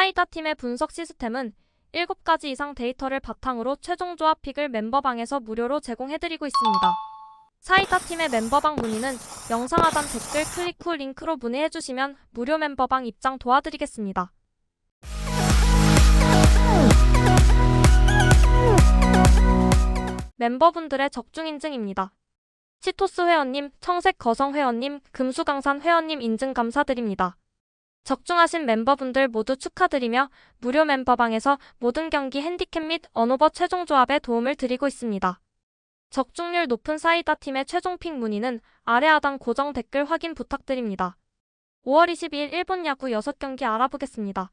사이다 팀의 분석 시스템은 7가지 이상 데이터를 바탕으로 최종 조합 픽을 멤버방에서 무료로 제공해드리고 있습니다. 사이다 팀의 멤버방 문의는 영상 하단 댓글 클릭 후 링크로 문의해주시면 무료 멤버방 입장 도와드리겠습니다. 멤버분들의 적중 인증입니다. 치토스 회원님, 청색 거성 회원님, 금수강산 회원님 인증 감사드립니다. 적중하신 멤버분들 모두 축하드리며 무료 멤버방에서 모든 경기 핸디캡 및 언오버 최종 조합에 도움을 드리고 있습니다. 적중률 높은 사이다 팀의 최종 픽 문의는 아래 하단 고정 댓글 확인 부탁드립니다. 5월 22일 일본 야구 6경기 알아보겠습니다.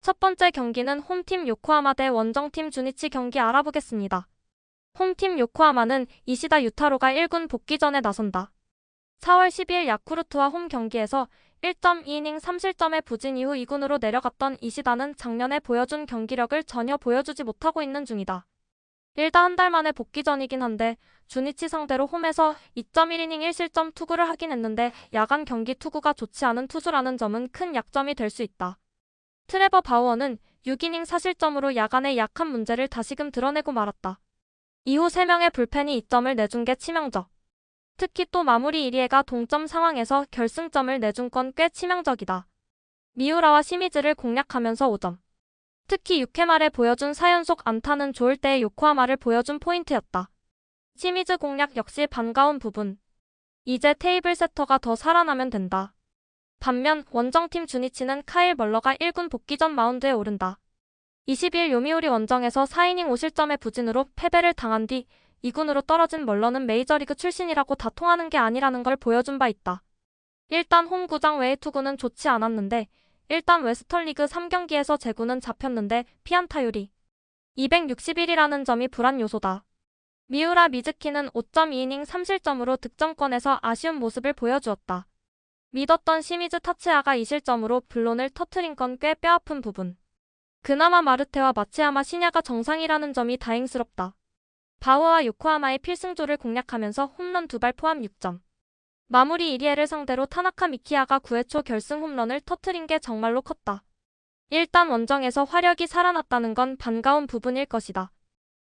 첫 번째 경기는 홈팀 요코하마 대 원정팀 주니치 경기 알아보겠습니다. 홈팀 요코하마는 이시다 유타로가 1군 복귀전에 나선다. 4월 12일 야쿠르트와 홈 경기에서 1.2이닝 3실점의 부진 이후 2군으로 내려갔던 이시다는 작년에 보여준 경기력을 전혀 보여주지 못하고 있는 중이다. 일다 한 달 만에 복귀전이긴 한데 주니치 상대로 홈에서 2.1이닝 1실점 투구를 하긴 했는데 야간 경기 투구가 좋지 않은 투수라는 점은 큰 약점이 될 수 있다. 트레버 바우어는 6이닝 4실점으로 야간의 약한 문제를 다시금 드러내고 말았다. 이후 3명의 불펜이 2점을 내준 게 치명적. 특히 또 마무리 1위에가 동점 상황에서 결승점을 내준 건 꽤 치명적이다. 미우라와 시미즈를 공략하면서 5점. 특히 6회 말에 보여준 4연속 안타는 좋을 때의 요코하마를 보여준 포인트였다. 시미즈 공략 역시 반가운 부분. 이제 테이블 세터가 더 살아나면 된다. 반면 원정팀 주니치는 카일 멀러가 1군 복귀전 마운드에 오른다. 20일 요미우리 원정에서 4이닝 5실점의 부진으로 패배를 당한 뒤 2군으로 떨어진 멀러는 메이저리그 출신이라고 다 통하는 게 아니라는 걸 보여준 바 있다. 일단 홈구장 외의 투구는 좋지 않았는데 일단 웨스턴리그 3경기에서 제구는 잡혔는데 피안타율이 261이라는 점이 불안 요소다. 미우라 미즈키는 5.2이닝 3실점으로 득점권에서 아쉬운 모습을 보여주었다. 믿었던 시미즈 타츠야가 2실점으로 블론을 터트린 건 꽤 뼈아픈 부분. 그나마 마르테와 마츠야마 시냐가 정상이라는 점이 다행스럽다. 바우어와 요코하마의 필승조를 공략하면서 홈런 2발 포함 6점. 마무리 1위를 상대로 타나카 미키야가 9회 초 결승 홈런을 터트린 게 정말로 컸다. 일단 원정에서 화력이 살아났다는 건 반가운 부분일 것이다.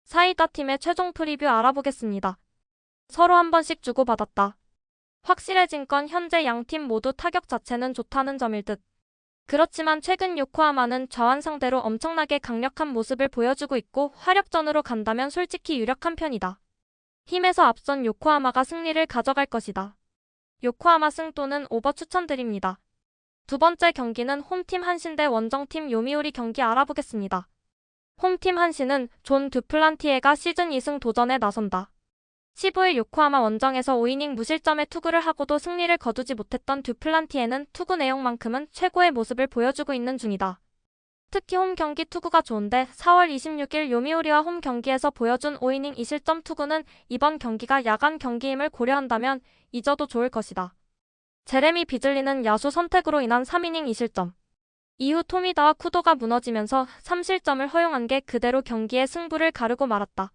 사이다 팀의 최종 프리뷰 알아보겠습니다. 서로 한 번씩 주고받았다. 확실해진 건 현재 양팀 모두 타격 자체는 좋다는 점일 듯. 그렇지만 최근 요코하마는 좌완 상대로 엄청나게 강력한 모습을 보여주고 있고 화력전으로 간다면 솔직히 유력한 편이다. 힘에서 앞선 요코하마가 승리를 가져갈 것이다. 요코하마 승 또는 오버 추천드립니다. 두 번째 경기는 홈팀 한신 대 원정팀 요미우리 경기 알아보겠습니다. 홈팀 한신은 존 듀플란티에가 시즌 2승 도전에 나선다. 15일 요코하마 원정에서 5이닝 무실점의 투구를 하고도 승리를 거두지 못했던 듀플란티에는 투구 내용만큼은 최고의 모습을 보여주고 있는 중이다. 특히 홈 경기 투구가 좋은데 4월 26일 요미우리와 홈 경기에서 보여준 5이닝 2실점 투구는 이번 경기가 야간 경기임을 고려한다면 잊어도 좋을 것이다. 제레미 비즐리는 야수 선택으로 인한 3이닝 2실점. 이후 토미다와 쿠도가 무너지면서 3실점을 허용한 게 그대로 경기의 승부를 가르고 말았다.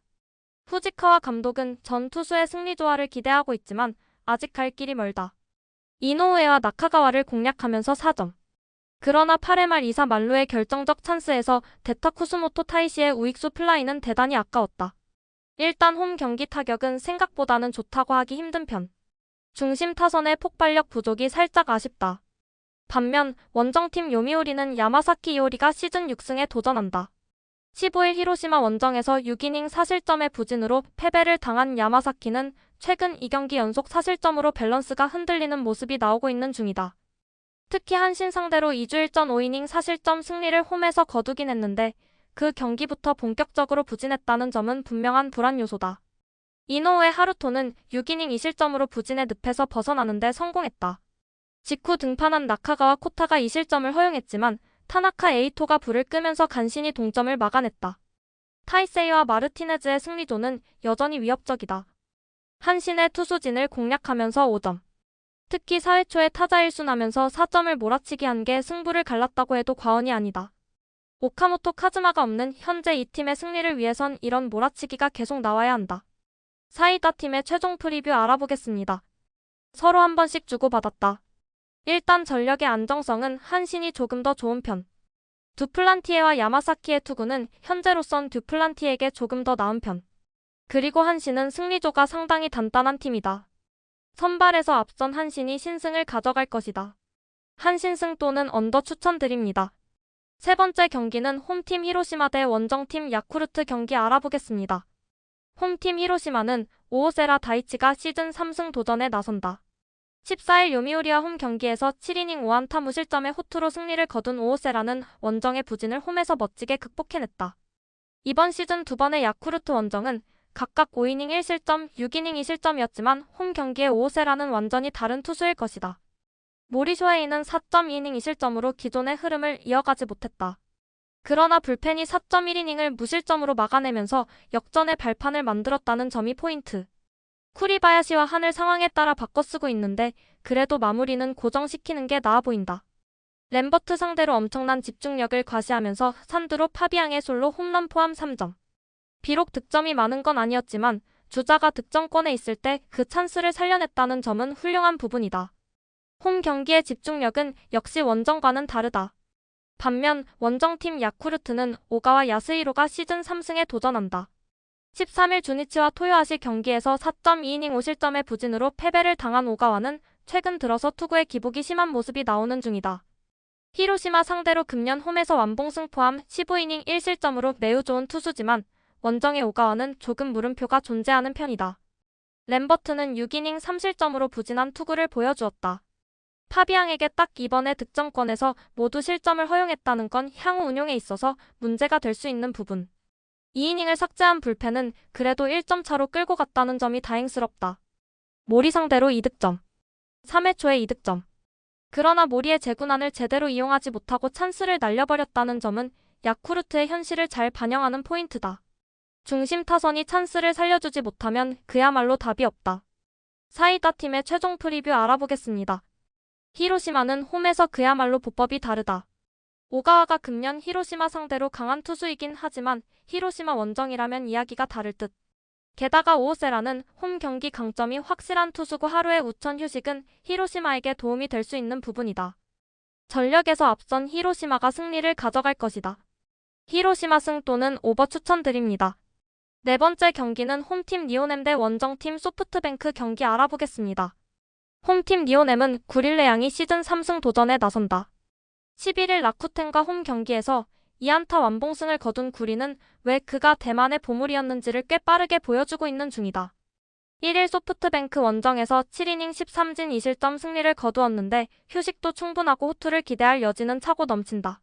후지카와 감독은 전 투수의 승리 조화를 기대하고 있지만 아직 갈 길이 멀다. 이노우에와 나카가와를 공략하면서 4점. 그러나 8회 말 2사 만루의 결정적 찬스에서 데타 쿠스모토 타이시의 우익수 플라이는 대단히 아까웠다. 일단 홈 경기 타격은 생각보다는 좋다고 하기 힘든 편. 중심 타선의 폭발력 부족이 살짝 아쉽다. 반면 원정팀 요미우리는 야마사키 이오리가 시즌 6승에 도전한다. 15일 히로시마 원정에서 6이닝 4실점의 부진으로 패배를 당한 야마사키는 최근 2경기 연속 4실점으로 밸런스가 흔들리는 모습이 나오고 있는 중이다. 특히 한신 상대로 2주 1전 5이닝 4실점 승리를 홈에서 거두긴 했는데 그 경기부터 본격적으로 부진했다는 점은 분명한 불안 요소다. 이노우의 하루토는 6이닝 2실점으로 부진의 늪에서 벗어나는데 성공했다. 직후 등판한 나카가와 코타가 2실점을 허용했지만 타나카 에이토가 불을 끄면서 간신히 동점을 막아냈다. 타이세이와 마르티네즈의 승리조는 여전히 위협적이다. 한신의 투수진을 공략하면서 5점. 특히 4회 초에 타자 1순하면서 4점을 몰아치기 한 게 승부를 갈랐다고 해도 과언이 아니다. 오카모토 카즈마가 없는 현재 이 팀의 승리를 위해선 이런 몰아치기가 계속 나와야 한다. 사이다 팀의 최종 프리뷰 알아보겠습니다. 서로 한 번씩 주고받았다. 일단 전력의 안정성은 한신이 조금 더 좋은 편. 두플란티에와 야마사키의 투구는 현재로선 듀플란티에게 조금 더 나은 편. 그리고 한신은 승리조가 상당히 단단한 팀이다. 선발에서 앞선 한신이 신승을 가져갈 것이다. 한신승 또는 언더 추천드립니다. 세 번째 경기는 홈팀 히로시마 대 원정팀 야쿠르트 경기 알아보겠습니다. 홈팀 히로시마는 오오세라 다이치가 시즌 3승 도전에 나선다. 14일 요미우리와 홈 경기에서 7이닝 5안타 무실점의 호투로 승리를 거둔 오오세라는 원정의 부진을 홈에서 멋지게 극복해냈다. 이번 시즌 두 번의 야쿠르트 원정은 각각 5이닝 1실점, 6이닝 2실점이었지만 홈 경기의 오오세라는 완전히 다른 투수일 것이다. 모리쇼헤이는 4.2이닝 2실점으로 기존의 흐름을 이어가지 못했다. 그러나 불펜이 4.1이닝을 무실점으로 막아내면서 역전의 발판을 만들었다는 점이 포인트. 쿠리바야시와 하늘 상황에 따라 바꿔쓰고 있는데 그래도 마무리는 고정시키는 게 나아 보인다. 램버트 상대로 엄청난 집중력을 과시하면서 산드로 파비앙의 솔로 홈런 포함 3점. 비록 득점이 많은 건 아니었지만 주자가 득점권에 있을 때 그 찬스를 살려냈다는 점은 훌륭한 부분이다. 홈 경기의 집중력은 역시 원정과는 다르다. 반면 원정팀 야쿠르트는 오가와 야스히로가 시즌 3승에 도전한다. 13일 주니치와 토요하시 경기에서 4.2이닝 5실점의 부진으로 패배를 당한 오가와는 최근 들어서 투구에 기복이 심한 모습이 나오는 중이다. 히로시마 상대로 금년 홈에서 완봉승 포함 15이닝 1실점으로 매우 좋은 투수지만 원정의 오가와는 조금 물음표가 존재하는 편이다. 램버트는 6이닝 3실점으로 부진한 투구를 보여주었다. 파비앙에게 딱 이번에 득점권에서 모두 실점을 허용했다는 건 향후 운용에 있어서 문제가 될 수 있는 부분. 2이닝을 삭제한 불펜은 그래도 1점 차로 끌고 갔다는 점이 다행스럽다. 모리 상대로 2득점. 3회 초에 2득점. 그러나 모리의 제구난을 제대로 이용하지 못하고 찬스를 날려버렸다는 점은 야쿠르트의 현실을 잘 반영하는 포인트다. 중심 타선이 찬스를 살려주지 못하면 그야말로 답이 없다. 사이다 팀의 최종 프리뷰 알아보겠습니다. 히로시마는 홈에서 그야말로 보법이 다르다. 오가와가 금년 히로시마 상대로 강한 투수이긴 하지만 히로시마 원정이라면 이야기가 다를 듯. 게다가 오오세라는 홈 경기 강점이 확실한 투수고 하루의 우천 휴식은 히로시마에게 도움이 될 수 있는 부분이다. 전력에서 앞선 히로시마가 승리를 가져갈 것이다. 히로시마 승 또는 오버 추천드립니다. 네 번째 경기는 홈팀 니오넴 대 원정팀 소프트뱅크 경기 알아보겠습니다. 홈팀 니오넴은 구릴레 양이 시즌 3승 도전에 나선다. 11일 라쿠텐과 홈 경기에서 2안타 완봉승을 거둔 구리는 왜 그가 대만의 보물이었는지를 꽤 빠르게 보여주고 있는 중이다. 1일 소프트뱅크 원정에서 7이닝 13진 2실점 승리를 거두었는데 휴식도 충분하고 호투를 기대할 여지는 차고 넘친다.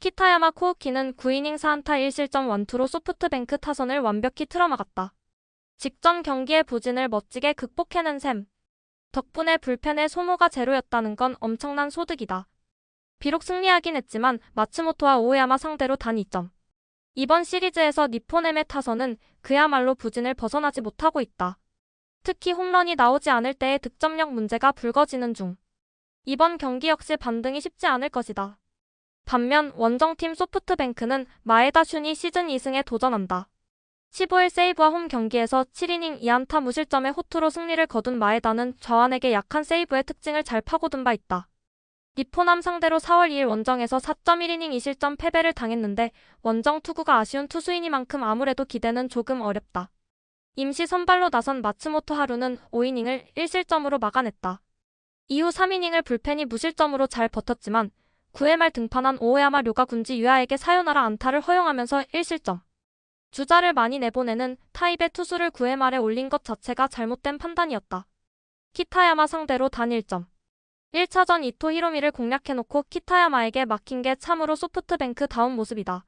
키타야마 코우키는 9이닝 4안타 1실점 완투로 소프트뱅크 타선을 완벽히 틀어막았다. 직전 경기의 부진을 멋지게 극복해낸 셈. 덕분에 불펜의 소모가 제로였다는 건 엄청난 소득이다. 비록 승리하긴 했지만 마츠모토와 오에야마 상대로 단 2점. 이번 시리즈에서 니포넴의 타선은 그야말로 부진을 벗어나지 못하고 있다. 특히 홈런이 나오지 않을 때의 득점력 문제가 불거지는 중. 이번 경기 역시 반등이 쉽지 않을 것이다. 반면 원정팀 소프트뱅크는 마에다 슌이 시즌 2승에 도전한다. 15일 세이브와 홈 경기에서 7이닝 2안타 무실점의 호투로 승리를 거둔 마에다는 좌완에게 약한 세이브의 특징을 잘 파고든 바 있다. 니포남 상대로 4월 2일 원정에서 4.1이닝 2실점 패배를 당했는데 원정 투구가 아쉬운 투수이니만큼 아무래도 기대는 조금 어렵다. 임시 선발로 나선 마츠모토 하루는 5이닝을 1실점으로 막아냈다. 이후 3이닝을 불펜이 무실점으로 잘 버텼지만 9회 말 등판한 오에야마 료가 군지 유아에게 사요나라 안타를 허용하면서 1실점. 주자를 많이 내보내는 타입의 투수를 9회 말에 올린 것 자체가 잘못된 판단이었다. 키타야마 상대로 단 1점. 1차전 이토 히로미를 공략해놓고 키타야마에게 막힌 게 참으로 소프트뱅크다운 모습이다.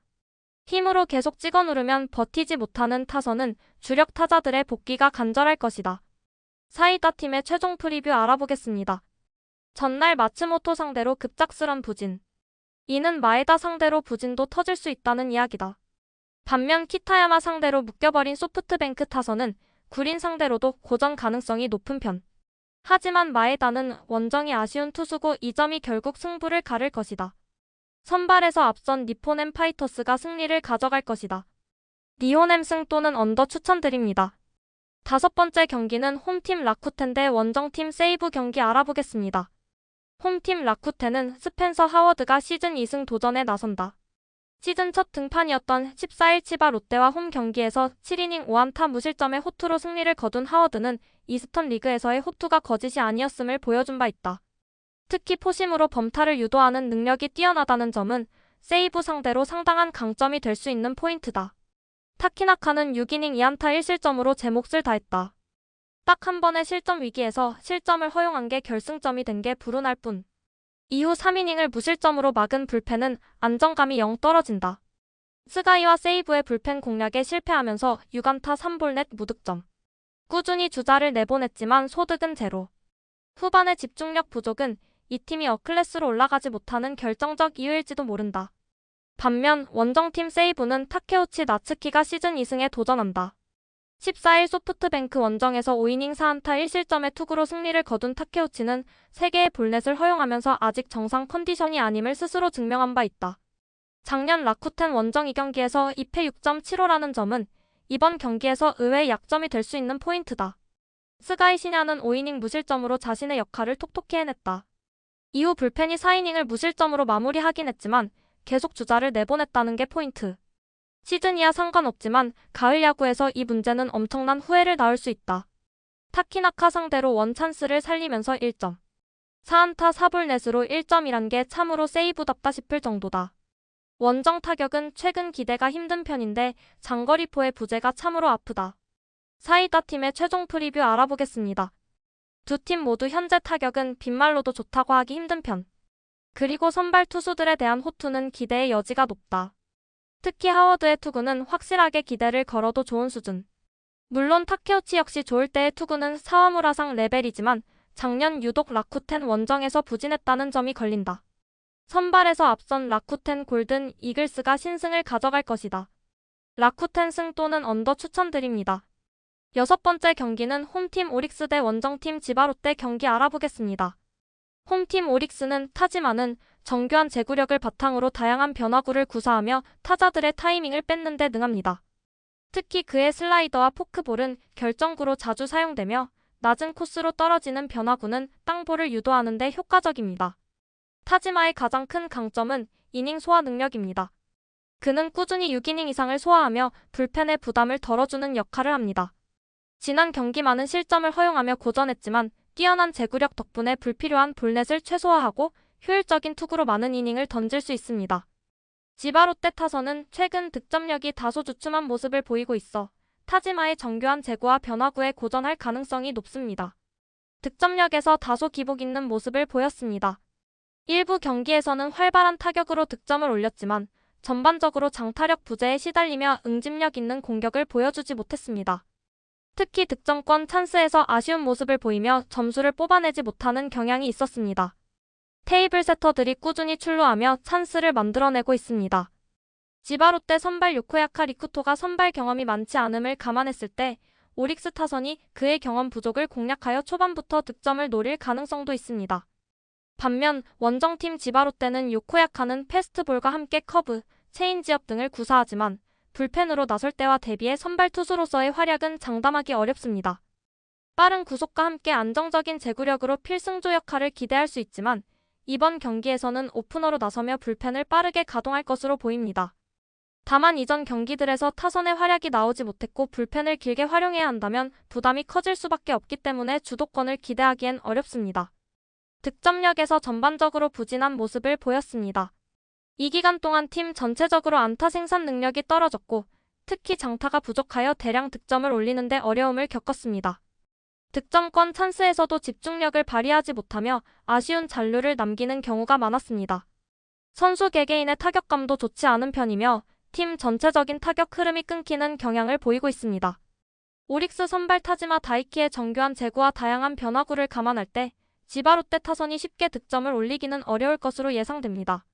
힘으로 계속 찍어 누르면 버티지 못하는 타선은 주력 타자들의 복귀가 간절할 것이다. 사이다 팀의 최종 프리뷰 알아보겠습니다. 전날 마츠모토 상대로 급작스런 부진. 이는 마에다 상대로 부진도 터질 수 있다는 이야기다. 반면 키타야마 상대로 묶여버린 소프트뱅크 타선은 구린 상대로도 고전 가능성이 높은 편. 하지만 마에다는 원정이 아쉬운 투수고 이 점이 결국 승부를 가를 것이다. 선발에서 앞선 니포넴 파이터스가 승리를 가져갈 것이다. 니오넴 승 또는 언더 추천드립니다. 다섯 번째 경기는 홈팀 라쿠텐 대 원정팀 세이브 경기 알아보겠습니다. 홈팀 라쿠텐은 스펜서 하워드가 시즌 2승 도전에 나선다. 시즌 첫 등판이었던 14일 치바 롯데와 홈 경기에서 7이닝 5안타 무실점의 호투로 승리를 거둔 하워드는 이스턴 리그에서의 호투가 거짓이 아니었음을 보여준 바 있다. 특히 포심으로 범타를 유도하는 능력이 뛰어나다는 점은 세이브 상대로 상당한 강점이 될 수 있는 포인트다. 타키나카는 6이닝 2안타 1실점으로 제 몫을 다했다. 딱 한 번의 실점 위기에서 실점을 허용한 게 결승점이 된 게 불운할 뿐. 이후 3이닝을 무실점으로 막은 불펜은 안정감이 영 떨어진다. 스가이와 세이브의 불펜 공략에 실패하면서 6안타 3볼넷 무득점. 꾸준히 주자를 내보냈지만 소득은 제로. 후반의 집중력 부족은 이 팀이 어클래스로 올라가지 못하는 결정적 이유일지도 모른다. 반면 원정팀 세이브는 타케우치 나츠키가 시즌 2승에 도전한다. 14일 소프트뱅크 원정에서 5이닝 4안타 1실점의 투구로 승리를 거둔 타케우치는 3개의 볼넷을 허용하면서 아직 정상 컨디션이 아님을 스스로 증명한 바 있다. 작년 라쿠텐 원정 2경기에서 2패 6.75라는 점은 이번 경기에서 의외의 약점이 될 수 있는 포인트다. 스가이 시냐는 5이닝 무실점으로 자신의 역할을 톡톡히 해냈다. 이후 불펜이 4이닝을 무실점으로 마무리하긴 했지만 계속 주자를 내보냈다는 게 포인트. 시즌이야 상관없지만 가을 야구에서 이 문제는 엄청난 후회를 낳을 수 있다. 타키나카 상대로 원찬스를 살리면서 1점. 4안타 4볼넷으로 1점이란 게 참으로 세이브답다 싶을 정도다. 원정 타격은 최근 기대가 힘든 편인데 장거리포의 부재가 참으로 아프다. 사이다 팀의 최종 프리뷰 알아보겠습니다. 두 팀 모두 현재 타격은 빈말로도 좋다고 하기 힘든 편. 그리고 선발 투수들에 대한 호투는 기대의 여지가 높다. 특히 하워드의 투구는 확실하게 기대를 걸어도 좋은 수준. 물론 타케우치 역시 좋을 때의 투구는 사와무라상 레벨이지만 작년 유독 라쿠텐 원정에서 부진했다는 점이 걸린다. 선발에서 앞선 라쿠텐 골든 이글스가 신승을 가져갈 것이다. 라쿠텐 승 또는 언더 추천드립니다. 6번째 경기는 홈팀 오릭스 대 원정팀 지바롯데 경기 알아보겠습니다. 홈팀 오릭스는 타지마는 정교한 제구력을 바탕으로 다양한 변화구를 구사하며 타자들의 타이밍을 뺏는 데 능합니다. 특히 그의 슬라이더와 포크볼은 결정구로 자주 사용되며 낮은 코스로 떨어지는 변화구는 땅볼을 유도하는 데 효과적입니다. 타지마의 가장 큰 강점은 이닝 소화 능력입니다. 그는 꾸준히 6이닝 이상을 소화하며 불펜의 부담을 덜어주는 역할을 합니다. 지난 경기만은 실점을 허용하며 고전했지만 뛰어난 제구력 덕분에 불필요한 볼넷을 최소화하고 효율적인 투구로 많은 이닝을 던질 수 있습니다. 지바롯데 타선은 최근 득점력이 다소 주춤한 모습을 보이고 있어 타지마의 정교한 제구와 변화구에 고전할 가능성이 높습니다. 득점력에서 다소 기복 있는 모습을 보였습니다. 일부 경기에서는 활발한 타격으로 득점을 올렸지만 전반적으로 장타력 부재에 시달리며 응집력 있는 공격을 보여주지 못했습니다. 특히 득점권 찬스에서 아쉬운 모습을 보이며 점수를 뽑아내지 못하는 경향이 있었습니다. 테이블 세터들이 꾸준히 출루하며 찬스를 만들어내고 있습니다. 지바롯데 선발 요코야카 리쿠토가 선발 경험이 많지 않음을 감안했을 때 오릭스 타선이 그의 경험 부족을 공략하여 초반부터 득점을 노릴 가능성도 있습니다. 반면 원정팀 지바롯데는 요코야카는 패스트볼과 함께 커브, 체인지업 등을 구사하지만 불펜으로 나설 때와 대비해 선발 투수로서의 활약은 장담하기 어렵습니다. 빠른 구속과 함께 안정적인 제구력으로 필승조 역할을 기대할 수 있지만 이번 경기에서는 오프너로 나서며 불펜을 빠르게 가동할 것으로 보입니다. 다만 이전 경기들에서 타선의 활약이 나오지 못했고 불펜을 길게 활용해야 한다면 부담이 커질 수밖에 없기 때문에 주도권을 기대하기엔 어렵습니다. 득점력에서 전반적으로 부진한 모습을 보였습니다. 이 기간 동안 팀 전체적으로 안타 생산 능력이 떨어졌고 특히 장타가 부족하여 대량 득점을 올리는 데 어려움을 겪었습니다. 득점권 찬스에서도 집중력을 발휘하지 못하며 아쉬운 잔류를 남기는 경우가 많았습니다. 선수 개개인의 타격감도 좋지 않은 편이며 팀 전체적인 타격 흐름이 끊기는 경향을 보이고 있습니다. 오릭스 선발 타지마 다이키의 정교한 제구와 다양한 변화구를 감안할 때 지바롯데 타선이 쉽게 득점을 올리기는 어려울 것으로 예상됩니다.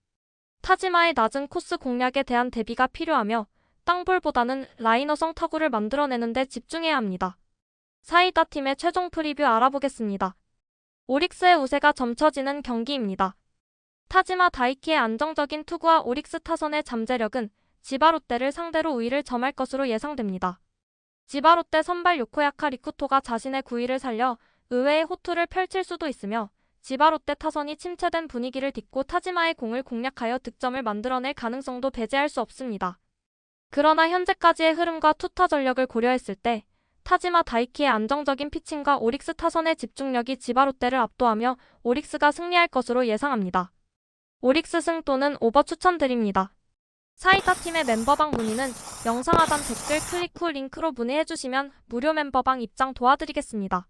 타지마의 낮은 코스 공략에 대한 대비가 필요하며 땅볼보다는 라이너성 타구를 만들어내는 데 집중해야 합니다. 사이다 팀의 최종 프리뷰 알아보겠습니다. 오릭스의 우세가 점쳐지는 경기입니다. 타지마 다이키의 안정적인 투구와 오릭스 타선의 잠재력은 지바롯데를 상대로 우위를 점할 것으로 예상됩니다. 지바롯데 선발 요코야카 리쿠토가 자신의 구위를 살려 의외의 호투를 펼칠 수도 있으며 지바롯데 타선이 침체된 분위기를 딛고 타지마의 공을 공략하여 득점을 만들어낼 가능성도 배제할 수 없습니다. 그러나 현재까지의 흐름과 투타 전력을 고려했을 때 타지마 다이키의 안정적인 피칭과 오릭스 타선의 집중력이 지바롯데를 압도하며 오릭스가 승리할 것으로 예상합니다. 오릭스 승 또는 오버 추천드립니다. 사이타 팀의 멤버방 문의는 영상 하단 댓글 클릭 후 링크로 문의해주시면 무료 멤버방 입장 도와드리겠습니다.